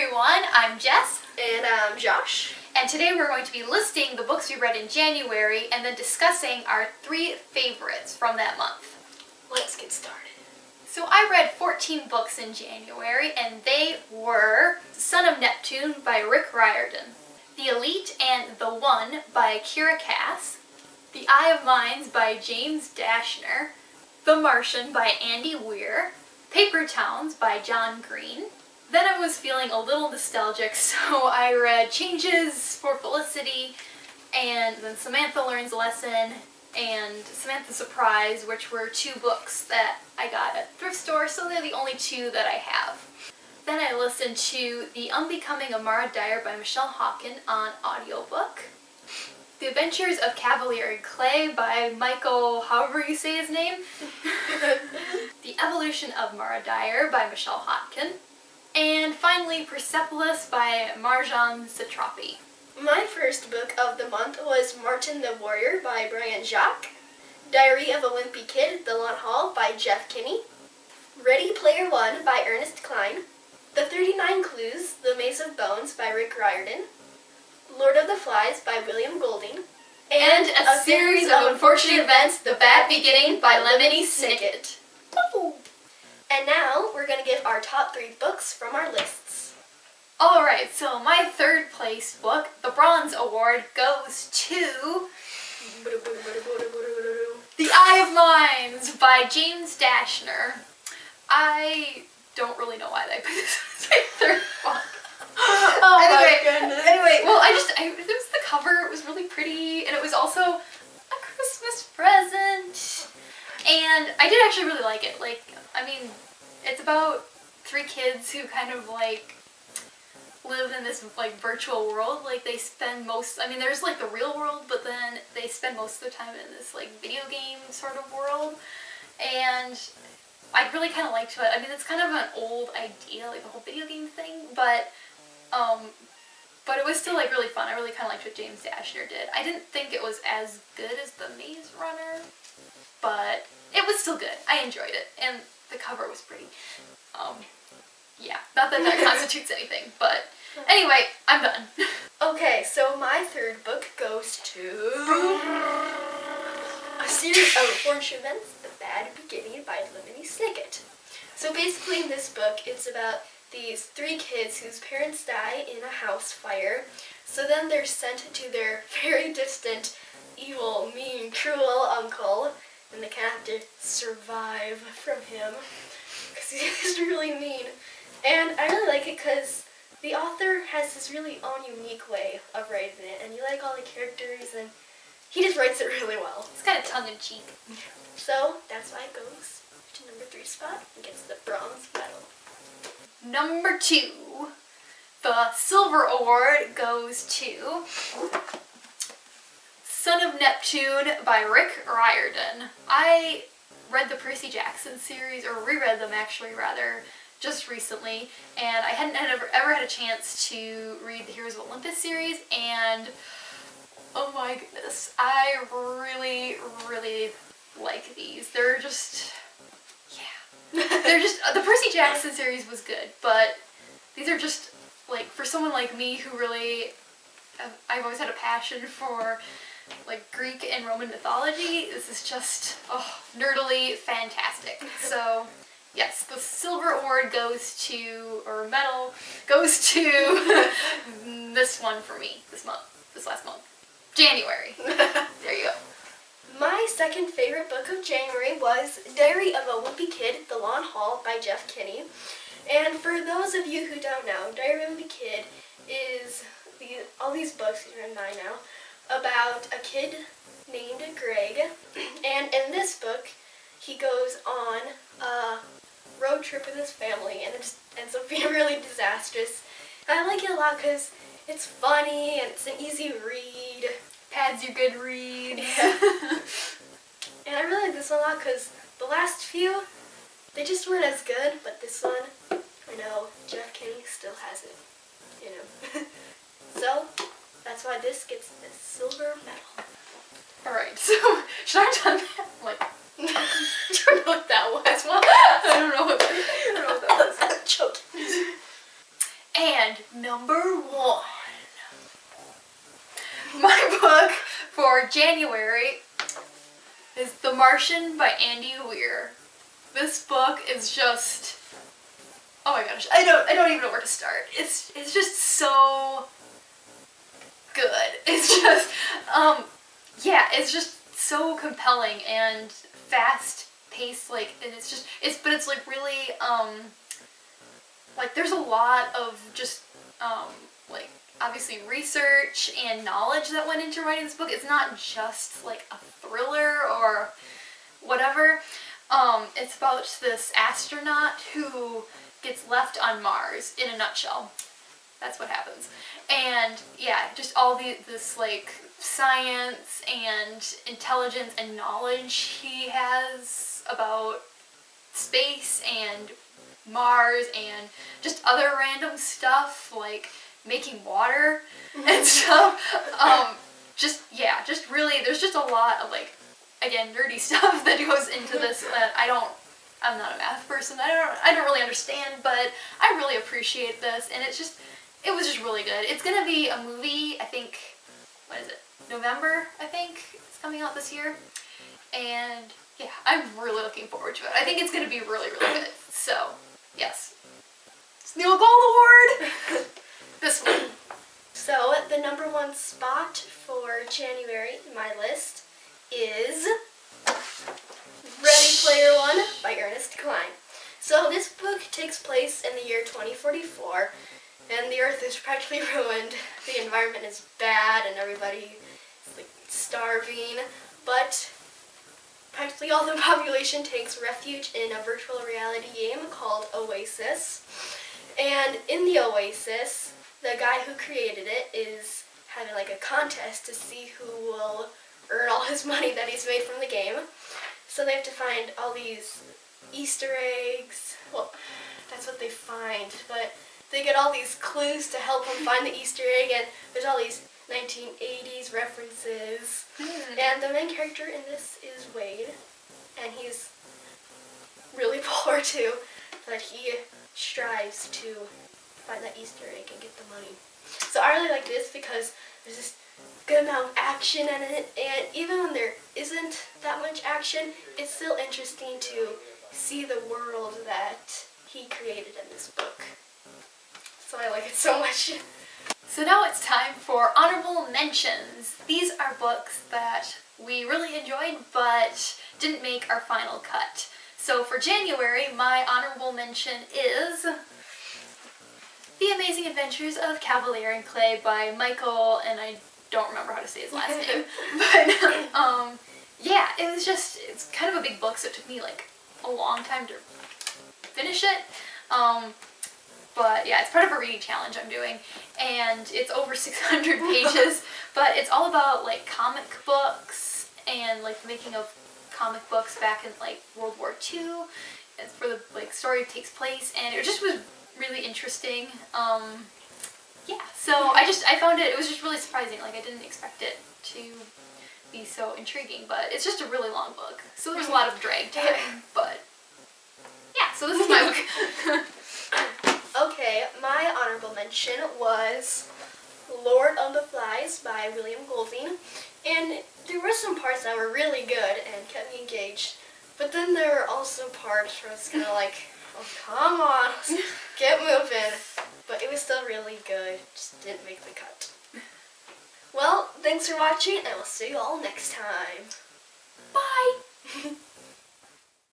everyone, I'm Jess. And I'm Josh. And today we're going to be listing the books we read in January and then discussing our 3 favorites from that month. Let's get started. So I read 14 books in January, and they were Son of Neptune by Rick Riordan, The Elite and the One by Kiera Cass, The Eye of Mines by James Dashner, The Martian by Andy Weir, Paper Towns by John Green. Then I was feeling a little nostalgic, so I read Changes for Felicity, and then Samantha Learns a Lesson, and Samantha's Surprise, which were 2 books that I got at thrift store, so they're the only 2 that I have. Then I listened to The Unbecoming of Mara Dyer by Michelle Hawken on audiobook, The Adventures of Cavalier and Clay by Michael, however you say his name, The Evolution of Mara Dyer by Michelle Hawken, and finally Persepolis by Marjane Satrapi. My first book of the month was Martin the Warrior by Brian Jacques, Diary of a Wimpy Kid, The Lawn Hall by Jeff Kinney, Ready Player One by Ernest Cline, The 39 Clues, The Maze of Bones by Rick Riordan, Lord of the Flies by William Golding, and A Series of Unfortunate Events, The Bad Beginning by Lemony Snicket. Woo! And now we're going to give our top 3 books from our lists. Alright, so my 3rd place book, the Bronze Award, goes to The Eye of Mines by James Dashner. I don't really know why I put this as my 3rd book. My goodness. Anyway, well, it was the cover, it was really pretty, and it was also a Christmas present. And I did actually really like it. It's about 3 kids who kind of live in this virtual world. They spend there's the real world, but then they spend most of their time in this video game sort of world. And I really kind of liked it. It's kind of an old idea, the whole video game thing, but it was still really fun. I really kind of liked what James Dashner did. I didn't think it was as good as The Maze Runner, but it was still good. I enjoyed it, and the cover was pretty. Yeah, not that constitutes anything, but anyway, I'm done. Okay, so my 3rd book goes to A Series of Unfortunate Events, The Bad Beginning by Lemony Snicket. So basically in this book, it's about these 3 kids whose parents die in a house fire. So then they're sent to their very distant, evil, mean, cruel uncle, and they kind of have to survive from him, because he's really mean. And I really like it because the author has this really own unique way of writing it, and you like all the characters, and he just writes it really well. It's kind of tongue-in-cheek. So that's why it goes to number 3 spot and gets the bronze medal. Number 2, the Silver Award goes to Son of Neptune by Rick Riordan. I read the Percy Jackson series, or reread them actually rather, just recently, and I hadn't ever had a chance to read the Heroes of Olympus series, and oh my goodness, I really, really like these. They're just, the Percy Jackson series was good, but these are just, for someone like me who really, I've always had a passion for Greek and Roman mythology, this is just, nerdily fantastic. So, yes, the Silver Award medal goes to this one for me, this last month. January. There you go. My 2nd favorite book of January was Diary of a Wimpy Kid, The Lawn Hall by Jeff Kinney. And for those of you who don't know, Diary of a Wimpy Kid is all these books, these are 9 now, about a kid named Greg. And in this book, he goes on a road trip with his family, and it just ends up being really disastrous. And I like it a lot because it's funny and it's an easy read. Pads your good reads. Yeah. And I really like this one a lot because the last few, they just weren't as good, but this one, I know Jeff Kinney still has it, So, that's why this gets the silver medal. Alright, so, should I have done that? I don't know what that was. I don't know what that was. I'm joking. And number 1. My book for January is The Martian by Andy Weir. This book is just, oh my gosh, I don't even know where to start. It's just so good. It's just it's just so compelling and fast paced, like, and it's like really like there's a lot of just like obviously research and knowledge that went into writing this book. It's not just like a thriller or whatever. It's about this astronaut who gets left on Mars, in a nutshell. That's what happens. And yeah, just all this like science and intelligence and knowledge he has about space and Mars and just other random stuff like making water and stuff. Just really, there's just a lot of like, again, nerdy stuff that goes into this that I'm not a math person. I don't really understand, but I really appreciate this, and it was just really good. It's gonna be a movie, I think, what is it? November, I think, it's coming out this year. And yeah, I'm really looking forward to it. I think it's gonna be really, really good. So, yes. It's the Gold Award! This one. So, the number 1 spot for January in my list is Ready Player One by Ernest Cline. So this book takes place in the year 2044, and the Earth is practically ruined. The environment is bad, and everybody is like starving. But practically all the population takes refuge in a virtual reality game called Oasis. And in the Oasis, the guy who created it is having like a contest to see who will earn all his money that he's made from the game. So they have to find all these Easter eggs. Well, that's what they find, but they get all these clues to help them find the Easter egg, and there's all these 1980s references. And the main character in this is Wade, and he's really poor too, but he strives to find that Easter egg and get the money. So I really like this because there's this good amount of action in it, and even when there isn't that much action, it's still interesting to see the world that he created in this book. So I like it so much. So now it's time for honorable mentions. These are books that we really enjoyed but didn't make our final cut. So for January, my honorable mention is The Amazing Adventures of Cavalier and Clay by Michael, and I don't remember how to say his last name. But yeah, it's kind of a big book, so it took me like a long time to finish it. But yeah, it's part of a reading challenge I'm doing, and it's over 600 pages, but it's all about like comic books and like the making of comic books back in like World War II. It's where the like story takes place, and it just was really interesting. Yeah, so I found it was just really surprising. Like I didn't expect it to be so intriguing, but it's just a really long book, so there's a lot of drag time. But yeah, so this is my book. Okay, my honorable mention was Lord of the Flies by William Golding, and there were some parts that were really good and kept me engaged, but then there were also parts where it's kind of like, oh come on, get moving, but it was still really good, just didn't make the cut. Well, thanks for watching, and we'll see you all next time.